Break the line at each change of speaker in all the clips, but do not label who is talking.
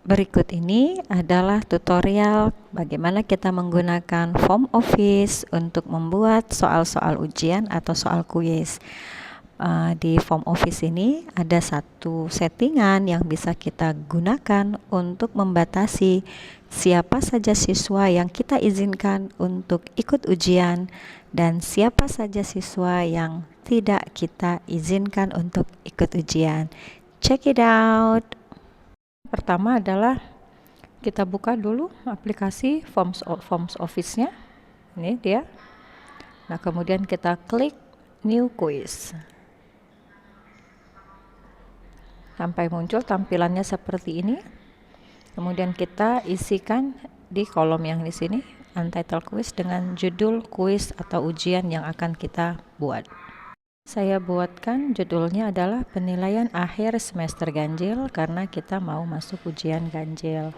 Berikut ini adalah tutorial bagaimana kita menggunakan form office untuk membuat soal-soal ujian atau soal kuis. Di form office ini ada satu settingan yang bisa kita gunakan untuk membatasi siapa saja siswa yang kita izinkan untuk ikut ujian dan siapa saja siswa yang tidak kita izinkan untuk ikut ujian. Check it out. Pertama adalah kita buka dulu aplikasi Forms Office-nya. Ini dia. Nah, kemudian kita klik New Quiz. Sampai muncul tampilannya seperti ini. Kemudian kita isikan di kolom yang di sini Untitled Quiz dengan judul kuis atau ujian yang akan kita buat. Saya buatkan judulnya adalah penilaian akhir semester ganjil karena kita mau masuk ujian ganjil.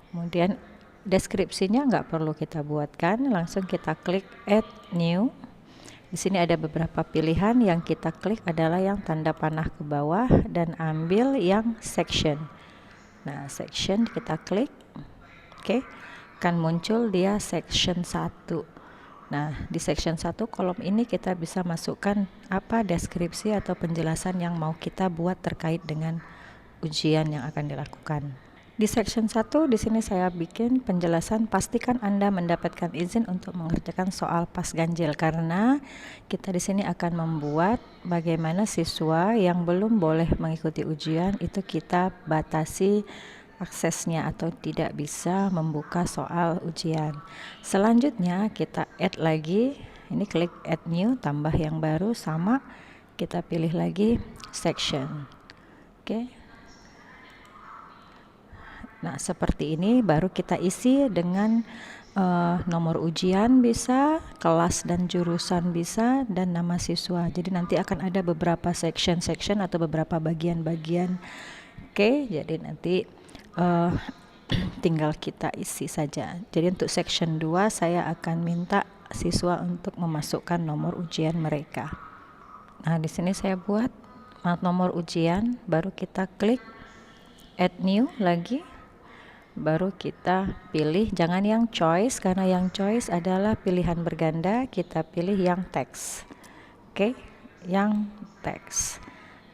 Kemudian deskripsinya nggak perlu kita buatkan, langsung kita klik Add New. Di sini ada beberapa pilihan, yang kita klik adalah yang tanda panah ke bawah dan ambil yang section. Nah, section kita klik, oke, akan muncul dia section 1. Nah, di section 1 kolom ini kita bisa masukkan apa deskripsi atau penjelasan yang mau kita buat terkait dengan ujian yang akan dilakukan. Di section 1 di sini saya bikin penjelasan pastikan Anda mendapatkan izin untuk mengerjakan soal pas ganjil, karena kita di sini akan membuat bagaimana siswa yang belum boleh mengikuti ujian itu kita batasi aksesnya atau tidak bisa membuka soal ujian. Selanjutnya kita add lagi, ini klik add new, tambah yang baru, sama kita pilih lagi section. Oke. Nah, seperti ini baru kita isi dengan nomor ujian bisa, kelas dan jurusan bisa, dan nama siswa. Jadi nanti akan ada beberapa section atau beberapa bagian-bagian. Oke, jadi nanti tinggal kita isi saja. Jadi untuk section 2 saya akan minta siswa untuk memasukkan nomor ujian mereka. Nah, di sini saya buat nomor ujian, baru kita klik add new lagi. Baru kita pilih, jangan yang choice karena yang choice adalah pilihan berganda, kita pilih yang teks. Oke, yang teks.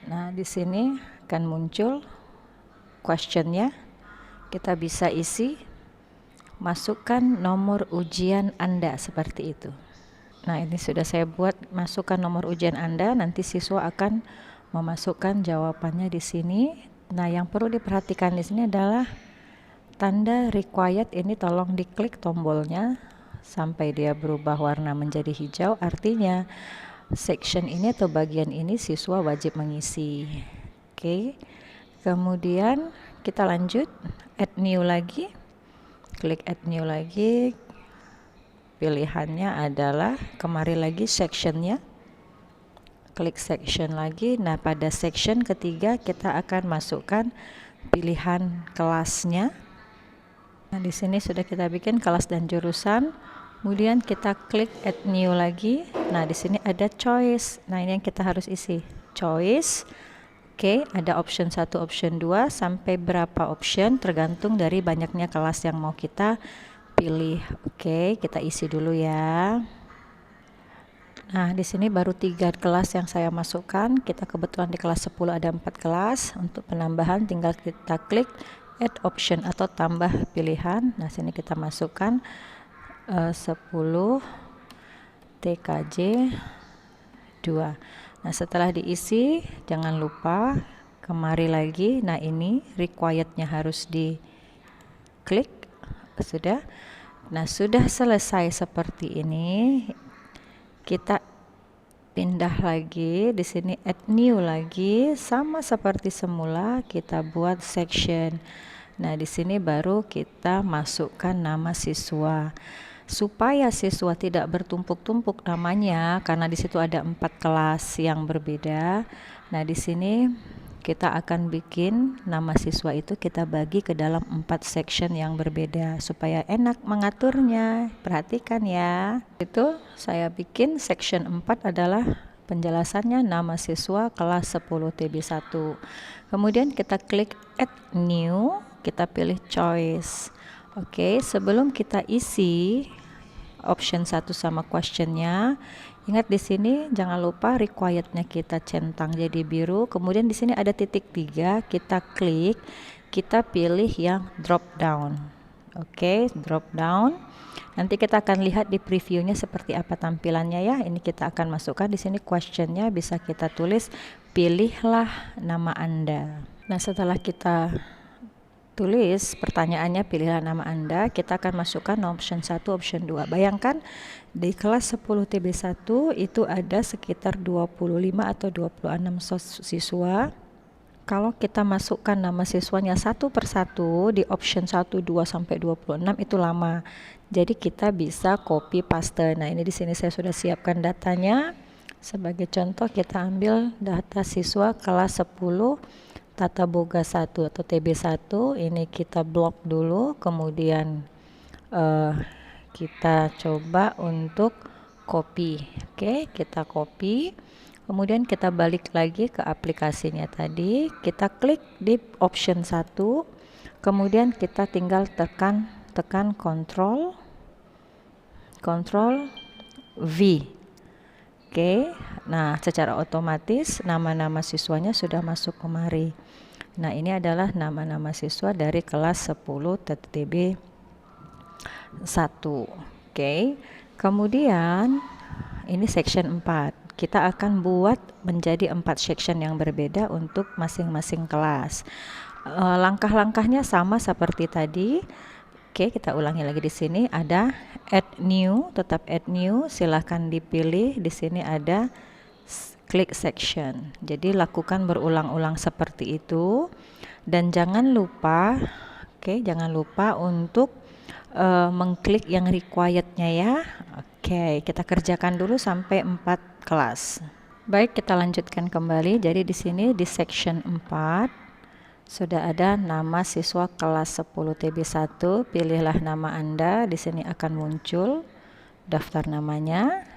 Nah, di sini akan muncul questionnya. Kita bisa isi, masukkan nomor ujian Anda, seperti itu. Nah, ini sudah saya buat, masukkan nomor ujian Anda, nanti siswa akan memasukkan jawabannya di sini. Nah, yang perlu diperhatikan di sini adalah tanda required ini tolong diklik tombolnya sampai dia berubah warna menjadi hijau, artinya section ini atau bagian ini siswa wajib mengisi. Oke. Kemudian kita lanjut, add new lagi, klik add new lagi, pilihannya adalah kemari lagi sectionnya, klik section lagi. Nah, pada section ketiga kita akan masukkan pilihan kelasnya. Nah, di sini sudah kita bikin kelas dan jurusan, kemudian kita klik add new lagi. Nah, di sini ada choice, nah ini yang kita harus isi, choice. Oke, ada option 1, option 2, sampai berapa option tergantung dari banyaknya kelas yang mau kita pilih. Oke, kita isi dulu ya. Nah, di sini baru 3 kelas yang saya masukkan. Kita kebetulan di kelas 10 ada 4 kelas. Untuk penambahan tinggal kita klik add option atau tambah pilihan. Nah, sini kita masukkan 10 TKJ 2. Nah, setelah diisi jangan lupa kemari lagi. Nah, ini required-nya harus diklik. Sudah. Nah, sudah selesai seperti ini. Kita pindah lagi di sini, add new lagi, sama seperti semula kita buat section. Nah, di sini baru kita masukkan nama siswa. Supaya siswa tidak bertumpuk-tumpuk namanya, karena di situ ada 4 kelas yang berbeda. Nah, di sini kita akan bikin nama siswa itu kita bagi ke dalam 4 section yang berbeda supaya enak mengaturnya. Perhatikan ya. Itu saya bikin section 4 adalah penjelasannya nama siswa kelas 10 TB1. Kemudian kita klik add new. kita pilih choice. Oke, sebelum kita isi option 1 sama questionnya, ingat di sini jangan lupa requirednya kita centang jadi biru. Kemudian di sini ada titik 3, kita klik, kita pilih yang drop down. Oke, drop down. Nanti kita akan lihat di previewnya seperti apa tampilannya ya. Ini kita akan masukkan di sini questionnya, bisa kita tulis pilihlah nama Anda. Nah, setelah kita tulis pertanyaannya pilihlah nama Anda, kita akan masukkan option 1, option 2. Bayangkan di kelas 10 TB1 itu ada sekitar 25 atau 26 siswa. Kalau kita masukkan nama siswanya satu persatu di option 1, 2 sampai 26 itu lama. Jadi kita bisa copy paste. Nah, ini di sini saya sudah siapkan datanya. Sebagai contoh kita ambil data siswa kelas 10 Tata Boga 1 atau TB1, ini kita blok dulu, kemudian kita coba untuk copy. Oke, kita copy, kemudian kita balik lagi ke aplikasinya tadi, kita klik di option 1, kemudian kita tinggal tekan Ctrl V. Oke, nah secara otomatis nama-nama siswanya sudah masuk kemari. Nah, ini adalah nama-nama siswa dari kelas 10 TB 1. Oke, kemudian ini section 4. Kita akan buat menjadi 4 section yang berbeda untuk masing-masing kelas. Langkah-langkahnya sama seperti tadi. Oke, kita ulangi lagi di sini ada add new, tetap add new, silahkan dipilih. Di sini ada klik section. Jadi lakukan berulang-ulang seperti itu dan jangan lupa, jangan lupa untuk mengklik yang requirednya ya. Oke, kita kerjakan dulu sampai 4 kelas. Baik, kita lanjutkan kembali. Jadi di sini di section 4 sudah ada nama siswa kelas 10 TB1, pilihlah nama Anda, di sini akan muncul daftar namanya.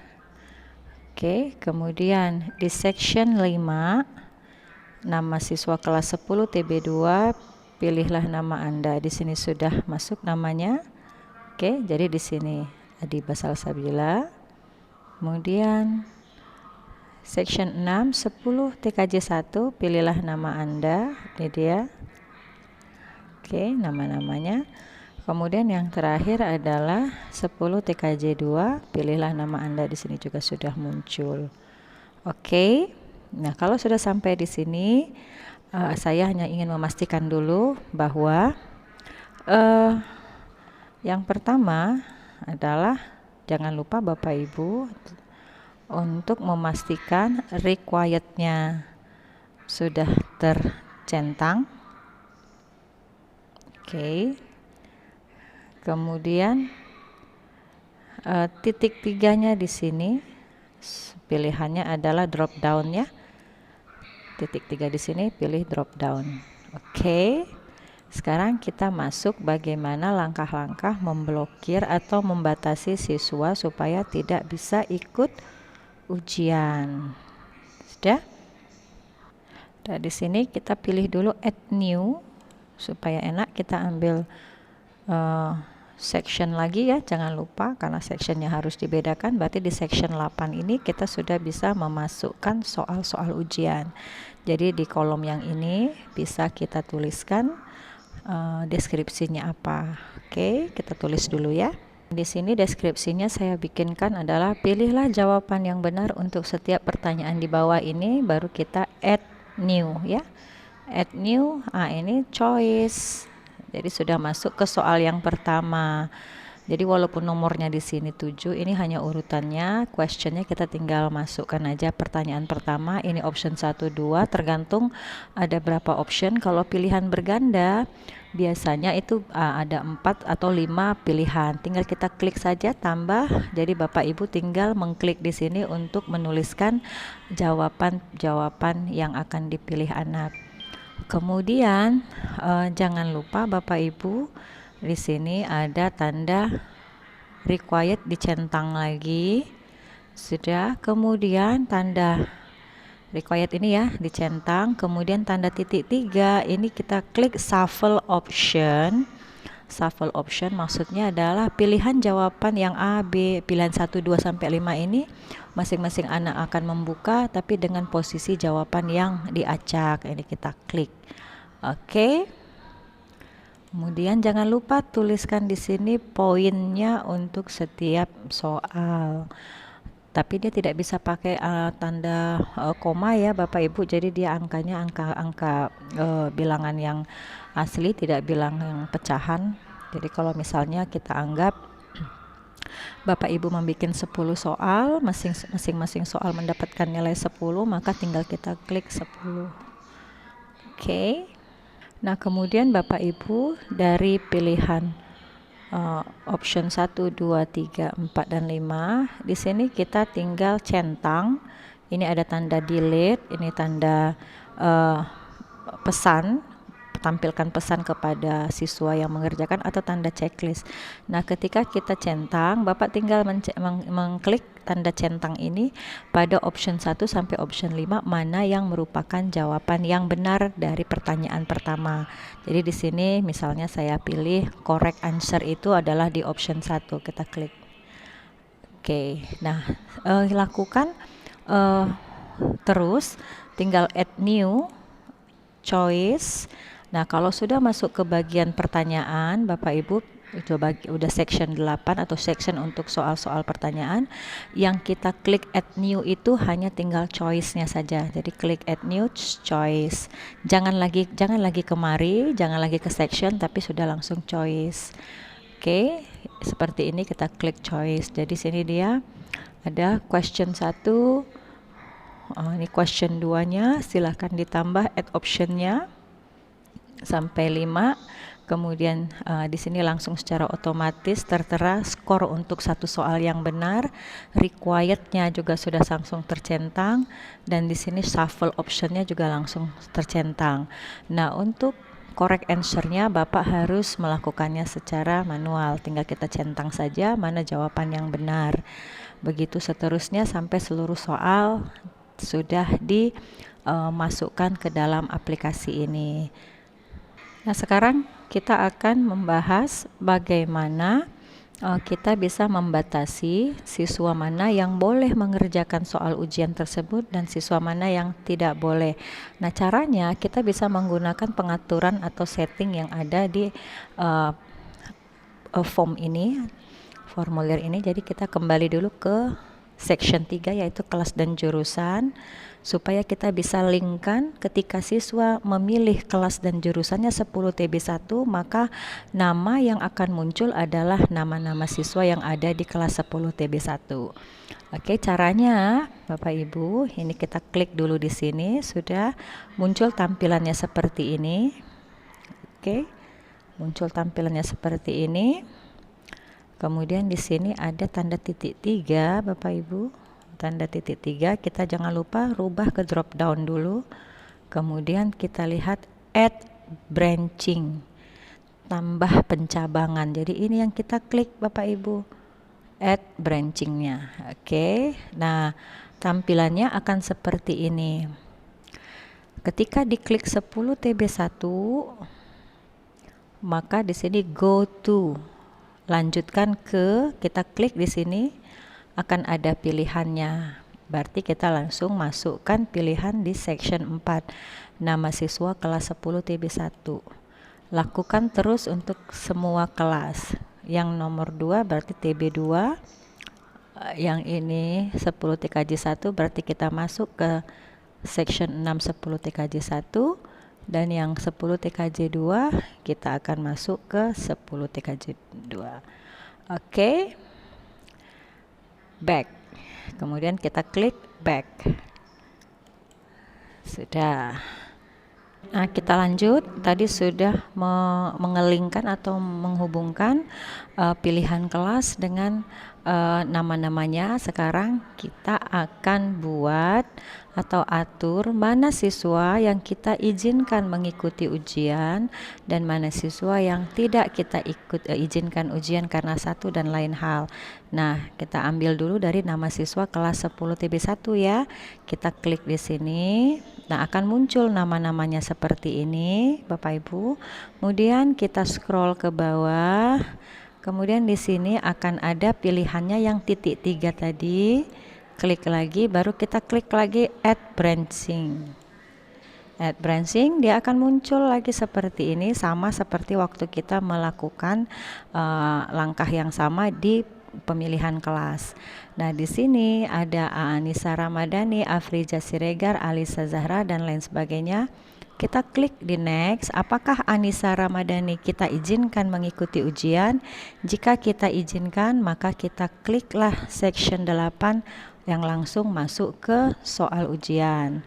Oke, kemudian di section 5, nama siswa kelas 10 TB2, pilihlah nama Anda, di sini sudah masuk namanya. Oke, jadi di sini Adiba Salsabila. Kemudian section 6, 10 TKJ1, pilihlah nama Anda, ini dia. Oke, nama-namanya. Kemudian yang terakhir adalah 10 TKJ2, pilihlah nama Anda, di sini juga sudah muncul. Oke. Nah, kalau sudah sampai di sini, saya hanya ingin memastikan dulu bahwa yang pertama adalah jangan lupa Bapak Ibu untuk memastikan requirednya sudah tercentang. Oke. Kemudian titik 3-nya di sini pilihannya adalah drop down ya. Titik 3 di sini pilih drop down. Oke. Sekarang kita masuk bagaimana langkah-langkah memblokir atau membatasi siswa supaya tidak bisa ikut ujian. Sudah? Nah, di sini kita pilih dulu add new supaya enak, kita ambil section lagi ya, jangan lupa karena sectionnya harus dibedakan. Berarti di section 8 ini kita sudah bisa memasukkan soal-soal ujian. Jadi di kolom yang ini bisa kita tuliskan deskripsinya apa. Oke, kita tulis dulu ya. Di sini deskripsinya saya bikinkan adalah pilihlah jawaban yang benar untuk setiap pertanyaan di bawah ini, baru kita add new ya. Add new, ini choice. Jadi sudah masuk ke soal yang pertama. Jadi walaupun nomornya di sini 7, ini hanya urutannya, questionnya kita tinggal masukkan aja pertanyaan pertama. Ini option 1, 2, tergantung ada berapa option. Kalau pilihan berganda, biasanya itu ada 4 atau 5 pilihan. Tinggal kita klik saja tambah. Jadi Bapak Ibu tinggal mengklik di sini untuk menuliskan jawaban-jawaban yang akan dipilih anak. Kemudian jangan lupa Bapak Ibu, di sini ada tanda required dicentang lagi. Sudah, kemudian tanda required ini ya, dicentang. Kemudian tanda titik 3 ini kita klik shuffle option. Shuffle option maksudnya adalah pilihan jawaban yang A, B, pilihan 1, 2 sampai 5 ini masing-masing anak akan membuka tapi dengan posisi jawaban yang diacak. Ini kita klik. Oke. Kemudian jangan lupa tuliskan di sini poinnya untuk setiap soal. Tapi dia tidak bisa pakai tanda koma ya Bapak Ibu. Jadi dia angkanya angka bilangan yang asli, tidak bilang yang pecahan. Jadi kalau misalnya kita anggap Bapak Ibu membuat 10 soal, masing-masing soal mendapatkan nilai 10, maka tinggal kita klik 10. Oke. Nah, kemudian Bapak Ibu dari pilihan option 1, 2, 3, 4, dan 5, di sini kita tinggal centang. Ini ada tanda delete, ini tanda pesan, tampilkan pesan kepada siswa yang mengerjakan atau tanda checklist. Nah, ketika kita centang, Bapak tinggal mengklik tanda centang ini pada option 1 sampai option 5 mana yang merupakan jawaban yang benar dari pertanyaan pertama. Jadi di sini misalnya saya pilih correct answer itu adalah di option 1, kita klik. Oke, nah lakukan terus, tinggal add new choice. Nah, kalau sudah masuk ke bagian pertanyaan, Bapak Ibu, itu udah section 8 atau section untuk soal-soal pertanyaan, yang kita klik add new itu hanya tinggal choice-nya saja. Jadi klik add new choice. Jangan lagi kemari, jangan lagi ke section, tapi sudah langsung choice. Oke, seperti ini kita klik choice. Jadi sini dia ada question 1. Ini question 2-nya, silahkan ditambah add option-nya sampai 5. Kemudian di sini langsung secara otomatis tertera skor untuk satu soal yang benar, required-nya juga sudah langsung tercentang, dan di sini shuffle option-nya juga langsung tercentang. Nah, untuk correct answer-nya Bapak harus melakukannya secara manual, tinggal kita centang saja mana jawaban yang benar. Begitu seterusnya sampai seluruh soal sudah dimasukkan ke dalam aplikasi ini. Nah, sekarang kita akan membahas bagaimana kita bisa membatasi siswa mana yang boleh mengerjakan soal ujian tersebut dan siswa mana yang tidak boleh. Nah, caranya kita bisa menggunakan pengaturan atau setting yang ada di form ini, formulir ini. Jadi kita kembali dulu ke section 3 yaitu kelas dan jurusan, supaya kita bisa linkkan ketika siswa memilih kelas dan jurusannya 10 TB1, maka nama yang akan muncul adalah nama-nama siswa yang ada di kelas 10 TB1. Oke, caranya Bapak Ibu, ini kita klik dulu di sini, sudah muncul tampilannya seperti ini. Oke, muncul tampilannya seperti ini. Kemudian di sini ada tanda titik 3, Bapak Ibu. Tanda titik 3, kita jangan lupa rubah ke drop down dulu. Kemudian kita lihat add branching, tambah pencabangan. Jadi ini yang kita klik Bapak Ibu, add branchingnya. Oke, nah tampilannya akan seperti ini. Ketika diklik 10 TB1, maka di sini go to, lanjutkan ke, kita klik di sini akan ada pilihannya. Berarti kita langsung masukkan pilihan di section 4, nama siswa kelas 10 TB1. Lakukan terus untuk semua kelas. Yang nomor 2 berarti TB2. Yang ini 10 TKJ1 berarti kita masuk ke section 6 10 TKJ1. Dan yang 10 TKJ2 kita akan masuk ke 10 TKJ2. Oke. Back. Kemudian kita klik back. Sudah. Nah, kita lanjut. Tadi sudah mengelingkan atau menghubungkan pilihan kelas dengan nama-namanya. Sekarang kita akan buat atau atur mana siswa yang kita izinkan mengikuti ujian dan mana siswa yang tidak kita izinkan ujian karena satu dan lain hal. Nah, kita ambil dulu dari nama siswa kelas 10 TB1 ya. Kita klik di sini. Nah, akan muncul nama-namanya seperti ini, Bapak Ibu. Kemudian kita scroll ke bawah. Kemudian di sini akan ada pilihannya yang titik 3 tadi. Klik lagi, baru kita klik lagi add branching. Add branching, dia akan muncul lagi seperti ini, sama seperti waktu kita melakukan langkah yang sama di pemilihan kelas. Nah, di sini ada Anissa Ramadhani, Afrija Siregar, Alisa Zahra dan lain sebagainya. Kita klik di next. Apakah Anissa Ramadhani kita izinkan mengikuti ujian? Jika kita izinkan, maka kita kliklah section 8 yang langsung masuk ke soal ujian.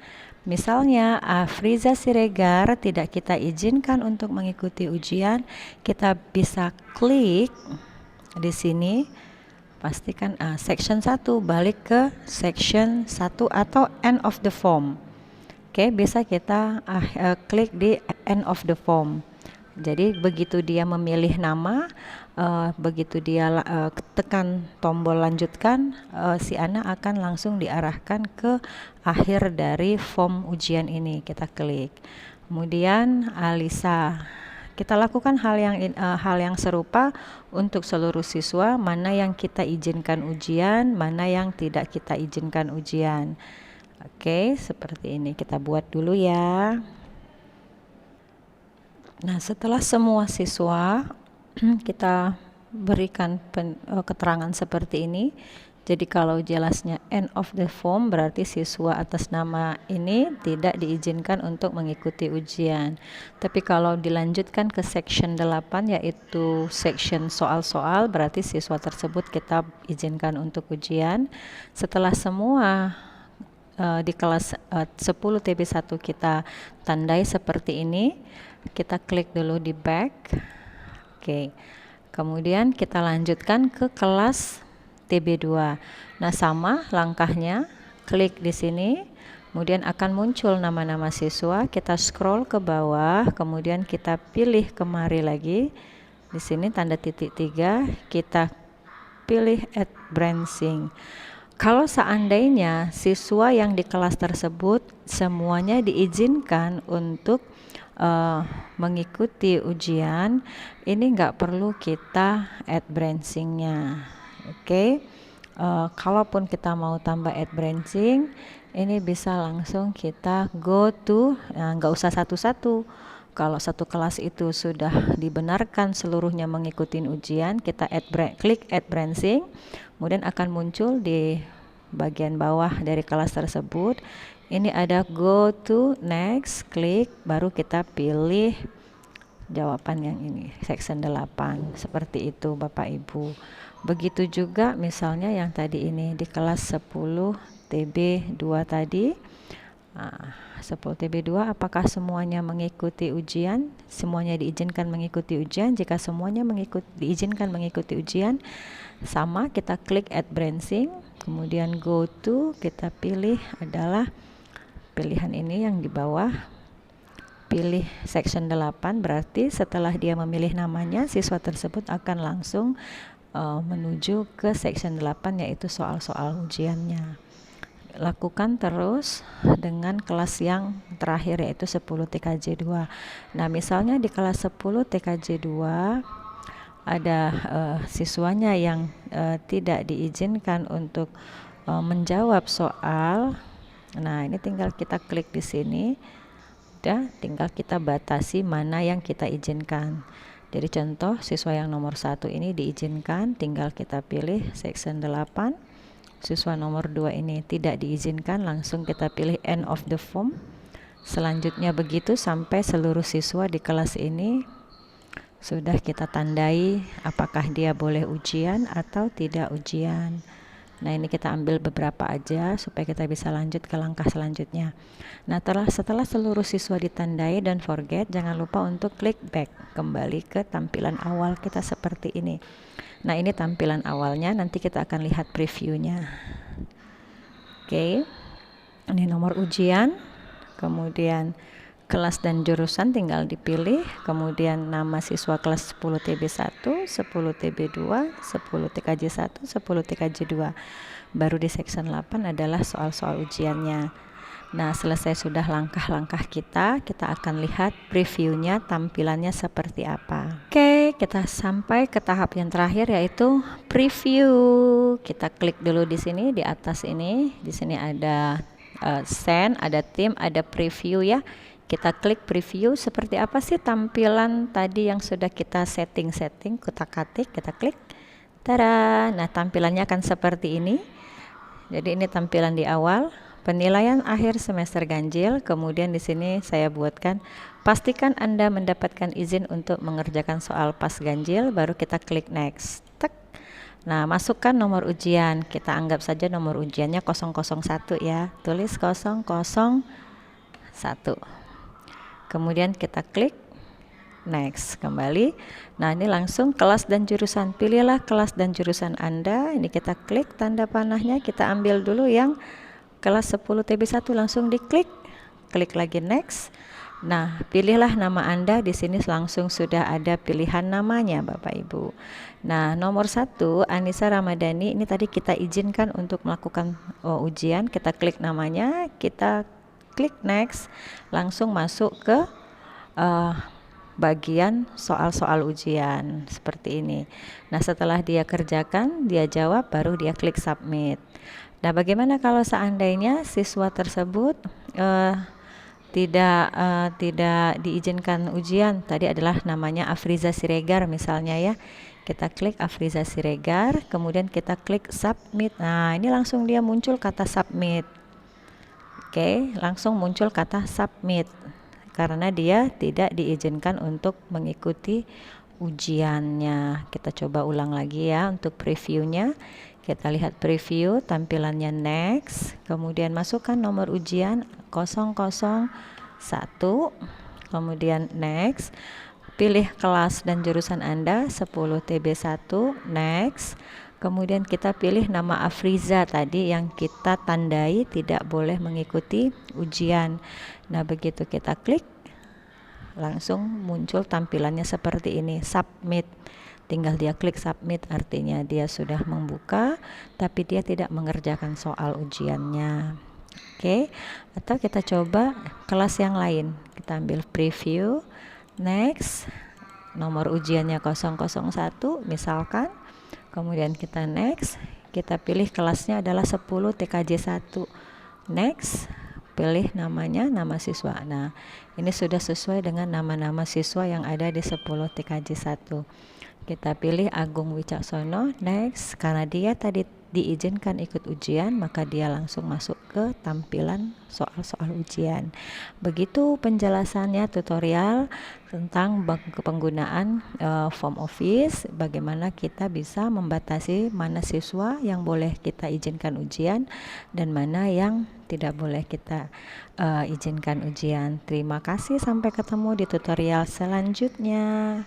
Misalnya Afriza Siregar tidak kita izinkan untuk mengikuti ujian, kita bisa klik di sini. Pastikan section 1 balik ke section 1 atau end of the form. Oke, bisa kita klik di end of the form. Jadi begitu dia memilih nama, begitu dia tekan tombol lanjutkan, si anak akan langsung diarahkan ke akhir dari form ujian ini. Kita klik. Kemudian Alisa, kita lakukan hal yang serupa untuk seluruh siswa, mana yang kita izinkan ujian, mana yang tidak kita izinkan ujian. Oke, seperti ini kita buat dulu ya. Nah, setelah semua siswa kita berikan keterangan seperti ini. Jadi kalau jelasnya end of the form berarti siswa atas nama ini tidak diizinkan untuk mengikuti ujian. Tapi kalau dilanjutkan ke section 8 yaitu section soal-soal berarti siswa tersebut kita izinkan untuk ujian. Setelah semua di kelas 10 TB1 kita tandai seperti ini, kita klik dulu di back. Oke. Kemudian kita lanjutkan ke kelas TB2. Nah, sama langkahnya, klik di sini, kemudian akan muncul nama-nama siswa, kita scroll ke bawah, kemudian kita pilih kemari lagi. Di sini tanda titik 3, kita pilih add branching. Kalau seandainya siswa yang di kelas tersebut semuanya diizinkan untuk mengikuti ujian, ini nggak perlu kita add branchingnya. Oke. Kalaupun kita mau tambah add branching, ini bisa langsung kita go to, nggak usah satu-satu. Kalau satu kelas itu sudah dibenarkan seluruhnya mengikuti ujian, kita klik add branching, kemudian akan muncul di bagian bawah dari kelas tersebut. Ini ada go to next, klik, baru kita pilih jawaban yang ini, section 8. Seperti itu Bapak Ibu. Begitu juga misalnya yang tadi ini di kelas 10 TB2 tadi. 10 TB2 apakah semuanya mengikuti ujian? Semuanya diizinkan mengikuti ujian. Jika semuanya diizinkan mengikuti ujian, sama kita klik add branching, kemudian go to, kita pilih adalah pilihan ini yang di bawah, pilih section 8. Berarti setelah dia memilih namanya, siswa tersebut akan langsung menuju ke section 8 yaitu soal-soal ujiannya. Lakukan terus dengan kelas yang terakhir yaitu 10 TKJ 2. Nah, misalnya di kelas 10 TKJ 2 ada siswanya yang tidak diizinkan untuk menjawab soal. Nah, ini tinggal kita klik di sini. Udah, tinggal kita batasi mana yang kita izinkan. Jadi contoh siswa yang nomor 1 ini diizinkan, tinggal kita pilih section 8. Siswa nomor 2 ini tidak diizinkan, langsung kita pilih end of the form. Selanjutnya begitu sampai seluruh siswa di kelas ini sudah kita tandai apakah dia boleh ujian atau tidak ujian. Nah, ini kita ambil beberapa aja supaya kita bisa lanjut ke langkah selanjutnya. Nah, setelah seluruh siswa ditandai dan forget, jangan lupa untuk klik back, kembali ke tampilan awal kita seperti ini. Nah, ini tampilan awalnya, nanti kita akan lihat previewnya. Oke, ini nomor ujian, kemudian kelas dan jurusan tinggal dipilih, kemudian nama siswa kelas 10 TB1, 10 TB2, 10 TKJ1, 10 TKJ2. Baru di section 8 adalah soal-soal ujiannya. Nah, selesai sudah langkah-langkah kita akan lihat previewnya, tampilannya seperti apa. Oke, kita sampai ke tahap yang terakhir yaitu preview. Kita klik dulu di sini, di atas ini. Di sini ada send, ada tim, ada preview ya. Kita klik preview. Seperti apa sih tampilan tadi yang sudah kita setting, kutak-katik, kita klik. Tada! Nah, tampilannya akan seperti ini. Jadi ini tampilan di awal. Penilaian akhir semester ganjil, kemudian di sini saya buatkan pastikan Anda mendapatkan izin untuk mengerjakan soal pas ganjil, baru kita klik next. Tek. Nah, masukkan nomor ujian, kita anggap saja nomor ujiannya 001 ya, tulis 001. Kemudian kita klik next, kembali. Nah, ini langsung kelas dan jurusan, pilihlah kelas dan jurusan Anda. Ini kita klik tanda panahnya, kita ambil dulu yang kelas 10 TB1, langsung diklik, klik lagi next. Nah, pilihlah nama Anda, di sini langsung sudah ada pilihan namanya Bapak Ibu. Nah, nomor 1 Anissa Ramadhani, ini tadi kita izinkan untuk melakukan ujian, kita klik namanya, kita klik next, langsung masuk ke bagian soal-soal ujian seperti ini. Nah, setelah dia kerjakan, dia jawab, baru dia klik submit. Nah, bagaimana kalau seandainya siswa tersebut tidak diizinkan ujian? Tadi adalah namanya Afriza Siregar misalnya ya. Kita klik Afriza Siregar, kemudian kita klik submit. Nah, ini langsung dia muncul kata submit. Oke, langsung muncul kata submit karena dia tidak diizinkan untuk mengikuti ujiannya. Kita coba ulang lagi ya untuk previewnya. Kita lihat preview, tampilannya next, kemudian masukkan nomor ujian 001, kemudian next, pilih kelas dan jurusan Anda 10 TB1, next, kemudian kita pilih nama Afriza tadi yang kita tandai tidak boleh mengikuti ujian. Nah, begitu kita klik, langsung muncul tampilannya seperti ini, submit. Tinggal dia klik submit, artinya dia sudah membuka tapi dia tidak mengerjakan soal ujiannya. Oke, atau kita coba kelas yang lain. Kita ambil preview, next, nomor ujiannya 001 misalkan, kemudian kita next, kita pilih kelasnya adalah 10 TKJ1, next, pilih namanya, nama siswa. Nah, ini sudah sesuai dengan nama-nama siswa yang ada di 10 TKJ1. Kita pilih Agung Wicaksono, next. Karena dia tadi diizinkan ikut ujian, maka dia langsung masuk ke tampilan soal-soal ujian. Begitu penjelasannya, tutorial tentang penggunaan form office, bagaimana kita bisa membatasi mana siswa yang boleh kita izinkan ujian dan mana yang tidak boleh kita izinkan ujian. Terima kasih, sampai ketemu di tutorial selanjutnya.